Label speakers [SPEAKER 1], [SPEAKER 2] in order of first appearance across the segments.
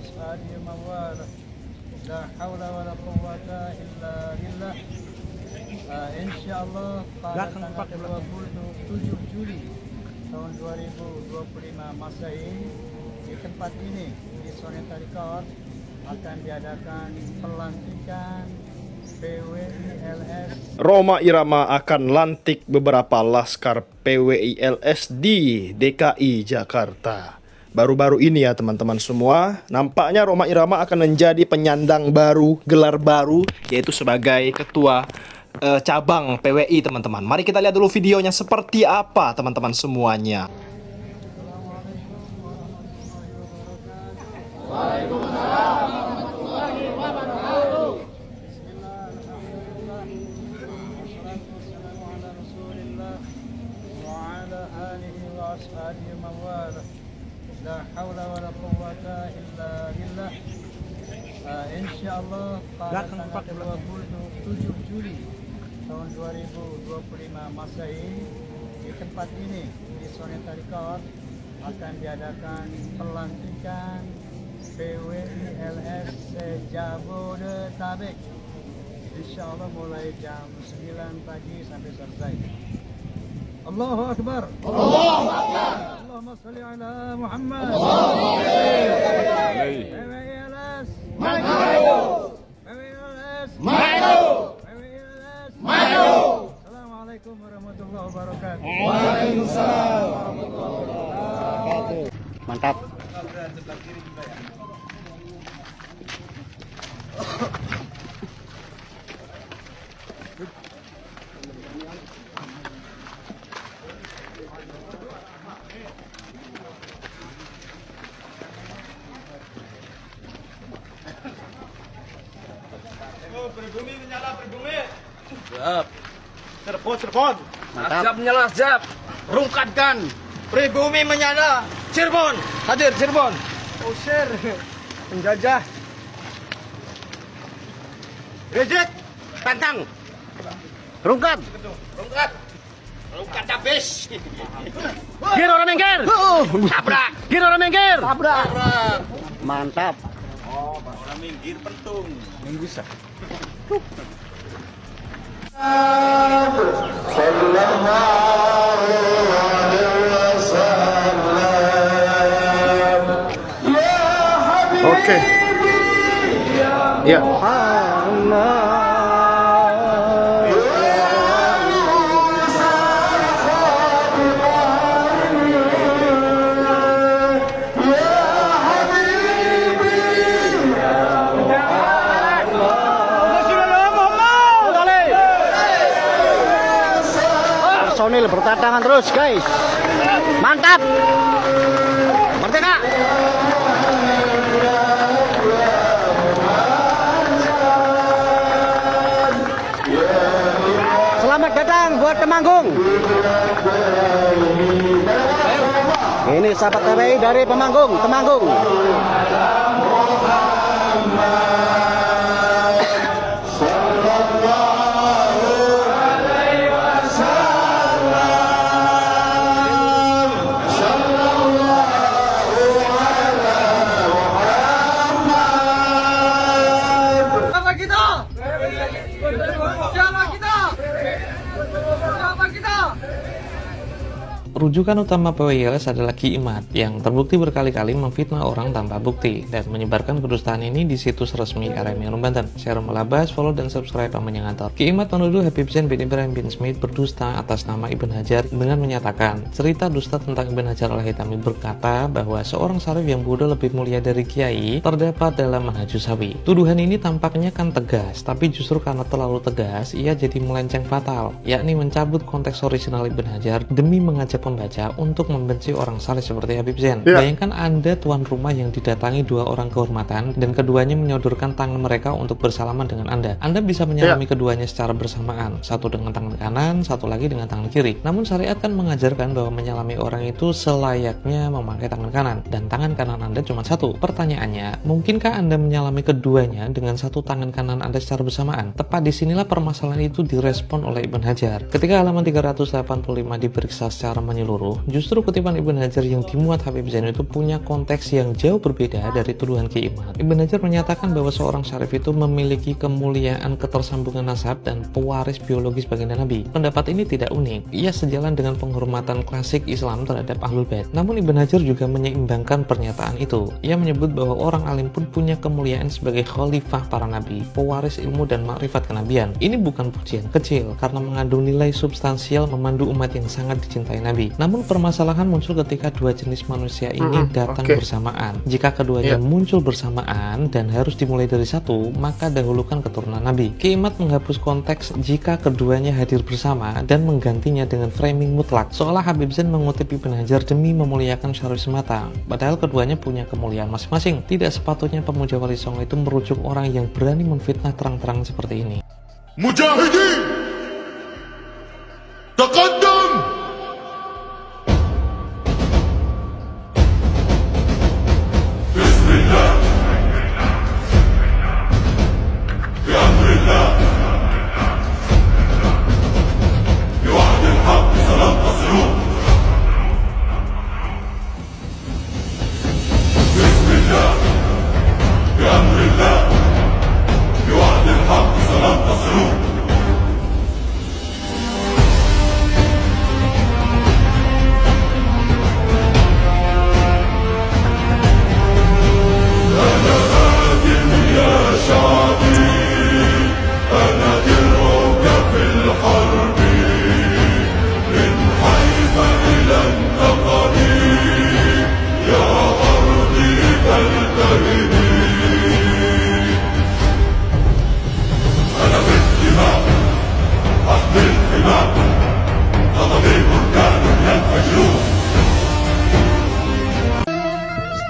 [SPEAKER 1] وأصحابه ومن والاه لا حول ولا قوة إلا بالله. Insyaallah pada tanggal 27 Juli tahun 2025 Masehi di tempat ini di Soneta Record akan diadakan pelantikan PWILS.
[SPEAKER 2] Rhoma Irama akan lantik beberapa laskar PWILS di DKI Jakarta. Baru-baru ini ya teman-teman semua, nampaknya Rhoma Irama akan menjadi penyandang baru, gelar baru, yaitu sebagai ketua cabang PWI teman-teman. Mari kita lihat dulu videonya seperti apa teman-teman semuanya.
[SPEAKER 1] La haula wala quwwata illa billah. Insyaallah pada tanggal 27 Juli tahun 2025 Masehi di tempat ini di Soneta Record akan diadakan pelantikan PWILS Jabodetabek. Insyaallah mulai jam 9 pagi sampai selesai. Allahu Akbar. Allahu Akbar. Allahumma shalli ala Muhammad. PWILS maju. PWILS maju. PWILS maju. Assalamualaikum warahmatullahi wabarakatuh.
[SPEAKER 3] Waalaikumsalam warahmatullahi wabarakatuh. Mantap.
[SPEAKER 2] Pribumi menyala, pribumi. Siap. Cirebon.
[SPEAKER 3] Mantap.
[SPEAKER 2] Siap menyala, siap. Rungkatkan. Pribumi menyala. Cirebon. Hadir Cirebon. Usir penjajah. Reject.
[SPEAKER 3] Tantang. Rungkat.
[SPEAKER 2] Rungkat habis.
[SPEAKER 3] Gir orang mengger.
[SPEAKER 2] Tabrak.
[SPEAKER 3] Gir orang mengger.
[SPEAKER 2] Tabrak.
[SPEAKER 3] Mantap.
[SPEAKER 2] Oh, orang minggir pentung. Minggu sah. Oke. Ya.
[SPEAKER 3] Personil bertatangan terus guys. Mantap. Merdeka. Selamat datang buat Temanggung. Ini sahabat PWI dari Temanggung.
[SPEAKER 4] Rujukan utama PWILS adalah Ki Imad yang terbukti berkali-kali memfitnah orang tanpa bukti dan menyebarkan kedustaan ini di situs resmi RMI Banten. Share melabas, follow dan subscribe yang menyengator. Ki Imad menuduh Habib Zain bin Ibrahim bin Smith berdusta atas nama Ibn Hajar dengan menyatakan cerita dusta tentang Ibn Hajar al-Haytami berkata bahwa seorang syarif yang bodoh lebih mulia dari kiai terdapat dalam Manhajus Sawi. Tuduhan ini tampaknya kan tegas, tapi justru karena terlalu tegas ia jadi melenceng fatal, yakni mencabut konteks orisinal Ibn Hajar demi mengajak pembaca untuk membenci orang saleh seperti Habib Zain. Bayangkan Anda tuan rumah yang didatangi dua orang kehormatan dan keduanya menyodorkan tangan mereka untuk bersalaman dengan Anda. Anda bisa menyalami keduanya secara bersamaan, satu dengan tangan kanan, satu lagi dengan tangan kiri. Namun syariat kan mengajarkan bahwa menyalami orang itu selayaknya memakai tangan kanan, dan tangan kanan Anda cuma satu. Pertanyaannya, mungkinkah Anda menyalami keduanya dengan satu tangan kanan Anda secara bersamaan? Tepat disinilah permasalahan itu direspon oleh Ibn Hajar. Ketika halaman 385 diperiksa secara menyeluruh menyeluruh, justru kutipan Ibn Hajar yang dimuat Habib Zain itu punya konteks yang jauh berbeda dari tuduhan Ki Imad. Ibn Hajar menyatakan bahwa seorang syarif itu memiliki kemuliaan ketersambungan nasab dan pewaris biologis baginda Nabi. Pendapat ini tidak unik, ia sejalan dengan penghormatan klasik Islam terhadap Ahlul Bait. Namun Ibn Hajar juga menyeimbangkan pernyataan itu. Ia menyebut bahwa orang alim pun punya kemuliaan sebagai khalifah para nabi, pewaris ilmu dan makrifat kenabian. Ini bukan pujian kecil, karena mengandung nilai substansial memandu umat yang sangat dicintai Nabi. Namun permasalahan muncul ketika dua jenis manusia ini datang bersamaan. Jika keduanya muncul bersamaan dan harus dimulai dari satu, maka dahulukan keturunan Nabi. Ki Imad menghapus konteks jika keduanya hadir bersama dan menggantinya dengan framing mutlak, seolah Habib Zain mengutip Ibn Hajar demi memuliakan syarif semata. Padahal keduanya punya kemuliaan masing-masing. Tidak sepatutnya pemuja Wali Songo itu merujuk orang yang berani memfitnah terang-terang seperti ini.
[SPEAKER 5] Mujahidin تقدم بسم الله بأمر الله بوعد الحق سننتصر بسم الله بأمر الله بوعد الحق سننتصر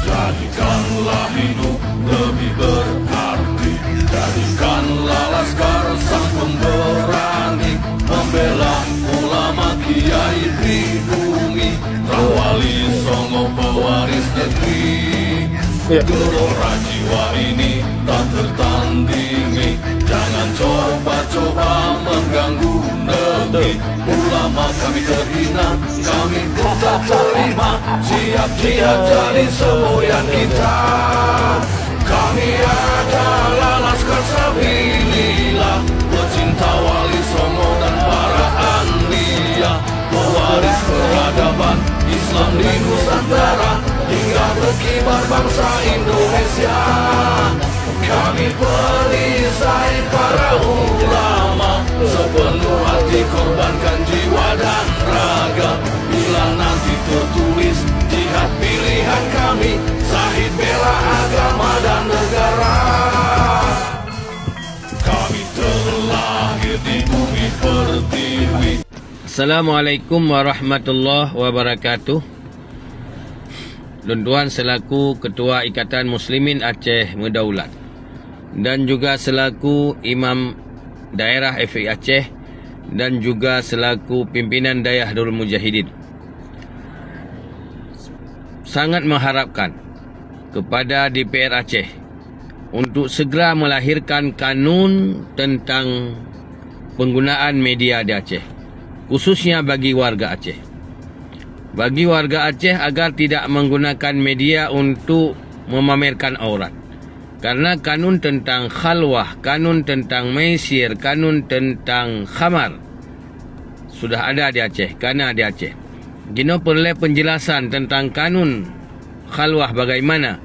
[SPEAKER 5] Jadikanlah hidup lebih berarti, jadikanlah laskar sang pemberani, membela ulama kiai di bumi, Wali Songo pewaris negeri. Gelora jiwa ini tak tertandingi, jangan coba-coba mengganggu negeri. Ulama kami terhina, kami pun tak terima, siap-siap jadi semboyan kita. Kami adalah laskar sabilillah, pecinta Wali Songo dan para anbiya, pewaris peradaban Islam di Nusantara, hingga berkibar bangsa Indonesia. Kami perisai para ulama, sepenuh hati korbankan jiwa dan raga. Bila nanti tertulis jihad pilihan kami, Zahid bela agama dan negara. Kami terlahir di bumi pertiwi.
[SPEAKER 6] Assalamualaikum warahmatullahi wabarakatuh. Tuan-tuan, selaku Ketua Ikatan Muslimin Aceh Medaulat dan juga selaku Imam Daerah FI Aceh dan juga selaku pimpinan Dayah Darul Mujahidin, sangat mengharapkan kepada DPR Aceh untuk segera melahirkan kanun tentang penggunaan media di Aceh, khususnya bagi warga Aceh. Bagi warga Aceh agar tidak menggunakan media untuk memamerkan aurat. Karena kanun tentang khalwah, kanun tentang maisir, kanun tentang khamar sudah ada di Aceh, karena di Aceh. Gino perlu penjelasan tentang kanun khalwah bagaimana,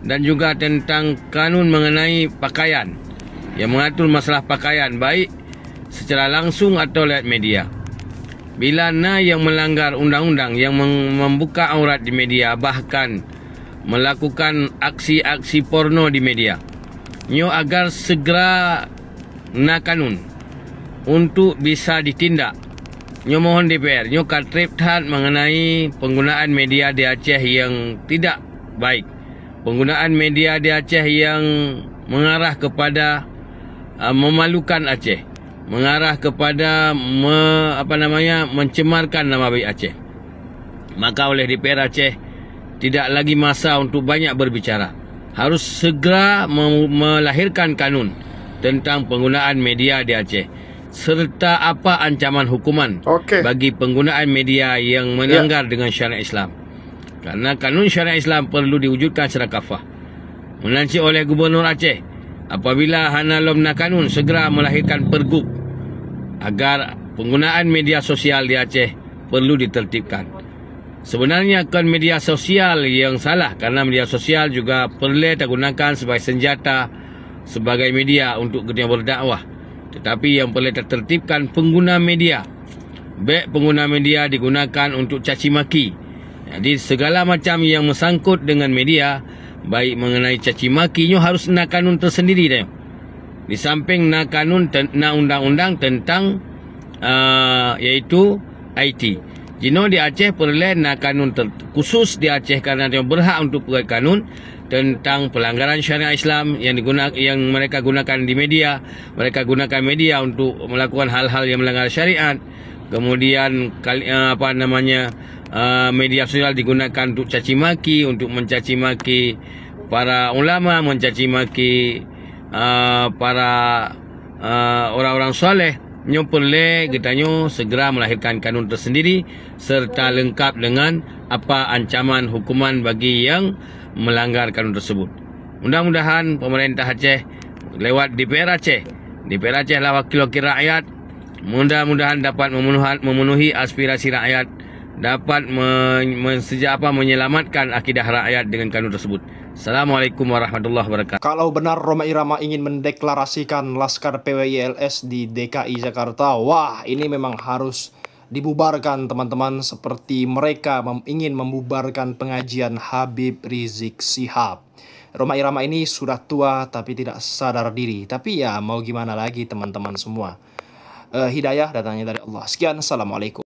[SPEAKER 6] dan juga tentang kanun mengenai pakaian yang mengatur masalah pakaian baik secara langsung atau lewat media. Bila yang melanggar undang-undang yang membuka aurat di media, bahkan melakukan aksi-aksi porno di media, nyo agar segera kanun untuk bisa ditindak. Nyo mohon DPR, nyo katriptat mengenai penggunaan media di Aceh yang tidak baik, penggunaan media di Aceh yang mengarah kepada memalukan Aceh, mengarah kepada mencemarkan nama baik Aceh. Maka oleh DPR Aceh tidak lagi masa untuk banyak berbicara, harus segera melahirkan kanun tentang penggunaan media di Aceh, serta apa ancaman hukuman bagi penggunaan media yang melanggar dengan syariat Islam. Kerana kanun syariat Islam perlu diwujudkan secara kafah. Melansir oleh Gubernur Aceh, apabila hana lomna kanun segera melahirkan pergub agar penggunaan media sosial di Aceh perlu ditertibkan. Sebenarnya kan media sosial yang salah, kerana media sosial juga perlu digunakan sebagai senjata, sebagai media untuk kita berdakwah. Tetapi yang perlu tertibkan pengguna media. Baik pengguna media digunakan untuk caci maki. Jadi segala macam yang bersangkut dengan media, baik mengenai caci makinya harus nak kanun tersendiri dah. Di samping nak kanun nak undang-undang tentang iaitu IT. Jino di Aceh perlu nak kanun khusus di Aceh kerana dia berhak untuk buat kanun tentang pelanggaran syariat Islam yang mereka gunakan di media. Mereka gunakan media untuk melakukan hal-hal yang melanggar syariat. Kemudian media sosial digunakan untuk caci maki, untuk mencaci maki para ulama, mencaci maki para orang-orang soleh. Nyo perlu kitanya segera melahirkan kanun tersendiri serta lengkap dengan apa ancaman hukuman bagi yang melanggar kanun tersebut. Mudah-mudahan pemerintah Aceh lewat DPR Aceh lah wakil-wakil rakyat, mudah-mudahan dapat memenuhi aspirasi rakyat, dapat menyelamatkan akidah rakyat dengan kanun tersebut. Assalamualaikum warahmatullahi wabarakatuh.
[SPEAKER 2] Kalau benar Rhoma Irama ingin mendeklarasikan Laskar PWI-LS di DKI Jakarta, wah ini memang harus dibubarkan teman-teman, seperti mereka ingin membubarkan pengajian Habib Rizik Syihab. Rhoma Irama ini sudah tua tapi tidak sadar diri. Tapi ya mau gimana lagi teman-teman semua. Hidayah datangnya dari Allah. Sekian, assalamualaikum.